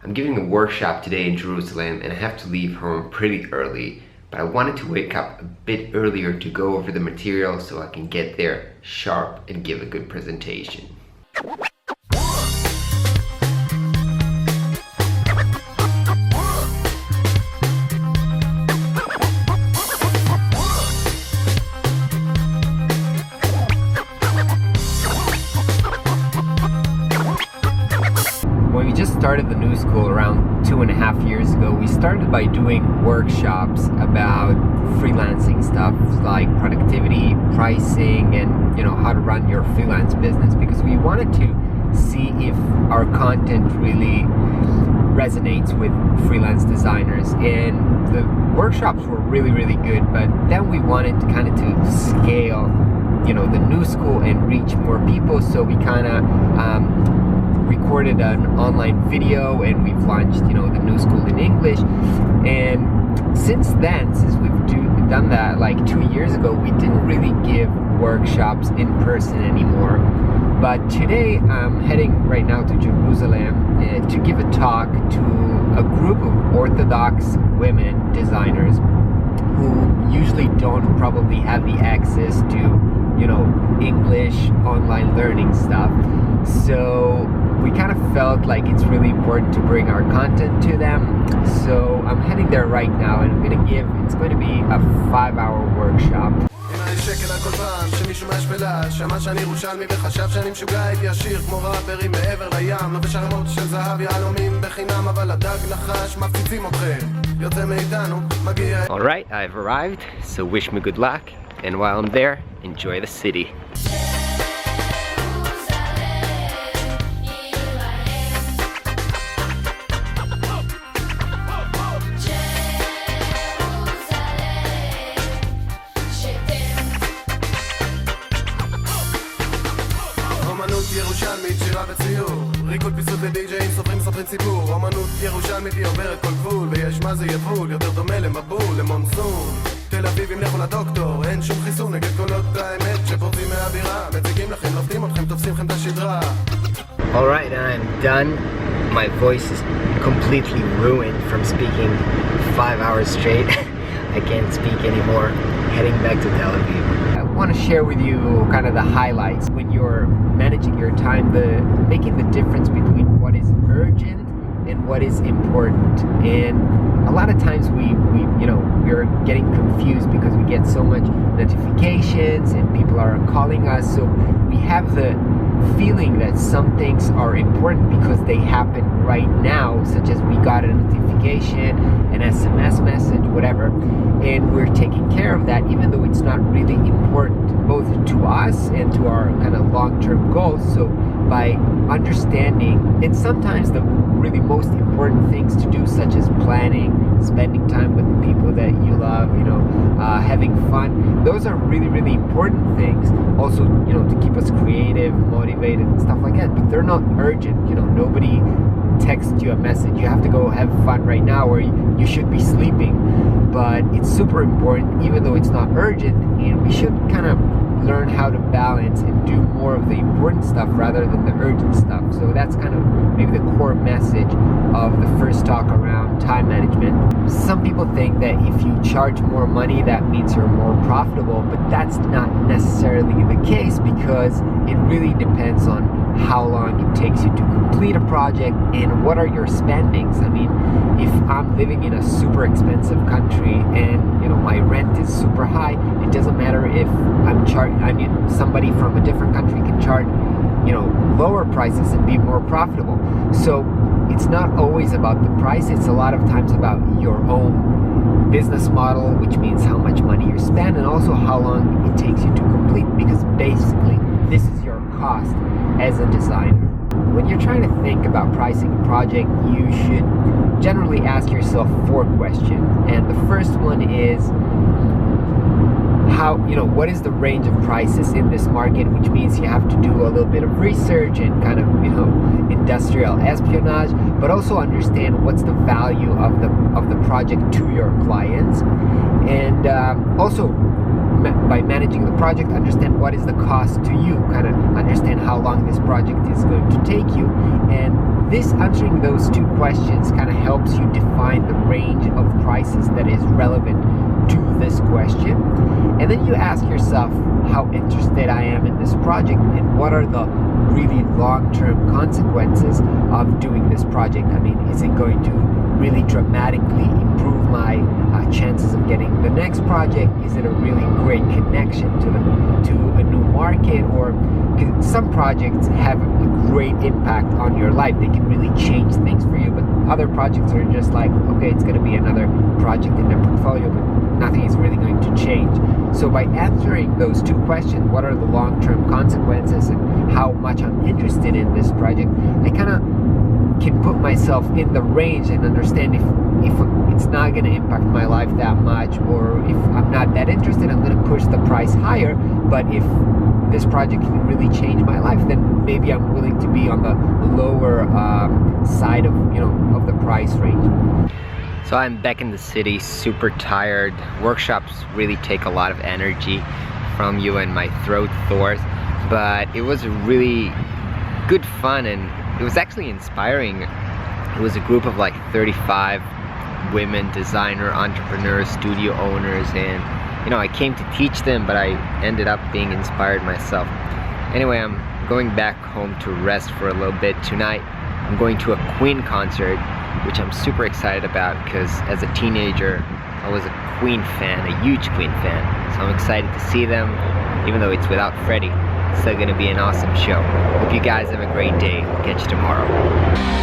I'm giving a workshop today in Jerusalem and I have to leave home pretty early, but I wanted to wake up a bit earlier to go over the material so I can get there sharp and give a good presentation. When we just started the new school around 2.5 years ago, we started by doing workshops about freelancing stuff like productivity, pricing, and how to run your freelance business, because we wanted to see if our content really resonates with freelance designers. And the workshops were really good, but then we wanted to scale the new school and reach more people, so we recorded an online video and we've launched the new school in English. And since we've done that like 2 years ago, we didn't really give workshops in person anymore. But today I'm heading right now to Jerusalem to give a talk to a group of Orthodox women designers who usually don't probably have the access to English online learning stuff. So we kind of felt like it's really important to bring our content to them. So I'm heading there right now, and it's going to be a 5-hour workshop. Alright, I've arrived, so wish me good luck, and while I'm there, enjoy the city. ירושלמית, שירה וציור, ריקוד פיסות לדי-ג'אים, סופרים סיפור. אומנות ירושלמית היא עוברת כל גבול, ויש מה זה יבול, יותר דומה למבול, למונסון. תל אביבים לכו לדוקטור, אין שום חיסון נגד קולות האמת שפורצים מהאווירה, מציגים לכם, לופתים אתכם, תופסים לכם את השדרה. Alright, I'm done. My voice is completely ruined from speaking 5 hours straight. I can't speak anymore. Heading back to Tel Aviv. I want to share with you kind of the highlights when you're managing your time, making the difference between what is urgent and what is important. And a lot of times we're getting confused because we get so much notifications and people are calling us, so we have the feeling that some things are important because they happen right now, such as we got a notification, an SMS message, whatever, and we're taking care of that even though it's not really important both to us and to our kind of long-term goals. So by understanding, and sometimes the really most important things to do, such as planning, spending time with the people that you love, having fun, those are really important things. Also, to keep us creative, motivated, and stuff like that. But they're not urgent. Nobody texts you a message, you have to go have fun right now, or you should be sleeping. But it's super important, even though it's not urgent, and we should kind of learn how to balance and do more of the important stuff rather than the urgent stuff. So that's kind of maybe the core message of the first talk around time management. Some people think that if you charge more money, that means you're more profitable, but that's not necessarily the case, because it really depends on how long it takes you to complete a project and what are your spendings. I mean, if I'm living in a super expensive country and my rent is super high, it doesn't matter if somebody from a different country can charge lower prices and be more profitable. So it's not always about the price, it's a lot of times about your own business model, which means how much money you spend and also how long it takes you to complete, because basically this is your cost as a designer. When you're trying to think about pricing a project, you should generally ask yourself 4 questions. And the first one is, what is the range of prices in this market, which means you have to do a little bit of research and kind of, industrial espionage, but also understand what's the value of the project to your clients. And also, by managing the project, understand what is the cost to you, kind of understand how long this project is going to take you, and this answering those two questions kind of helps you define the range of prices that is relevant to this question. And then you ask yourself how interested I am in this project and what are the really long-term consequences of doing this project. I mean, is it going to really dramatically improve my chances of getting the next project? Is it a really great connection to a new market? Or some projects have a great impact on your life. They can really change things for you, but other projects are just like, okay, it's going to be another project in their portfolio, but nothing is really going to change. So by answering those two questions, what are the long-term consequences and how much I'm interested in this project, I kind of can put myself in the range and understand if it's not going to impact my life that much, or if I'm not that interested, I'm going to push the price higher. But if this project can really change my life, then maybe I'm willing to be on the lower side of the price range. So I'm back in the city, super tired. Workshops really take a lot of energy from you and my throat thaws, but it was really good fun and it was actually inspiring. It was a group of like 35 women, designer, entrepreneurs, studio owners, and I came to teach them, but I ended up being inspired myself. Anyway, I'm going back home to rest for a little bit. Tonight I'm going to a Queen concert, which I'm super excited about because as a teenager I was a Queen fan, a huge Queen fan. So I'm excited to see them, even though it's without Freddie. It's still gonna be an awesome show. Hope you guys have a great day. Catch you tomorrow.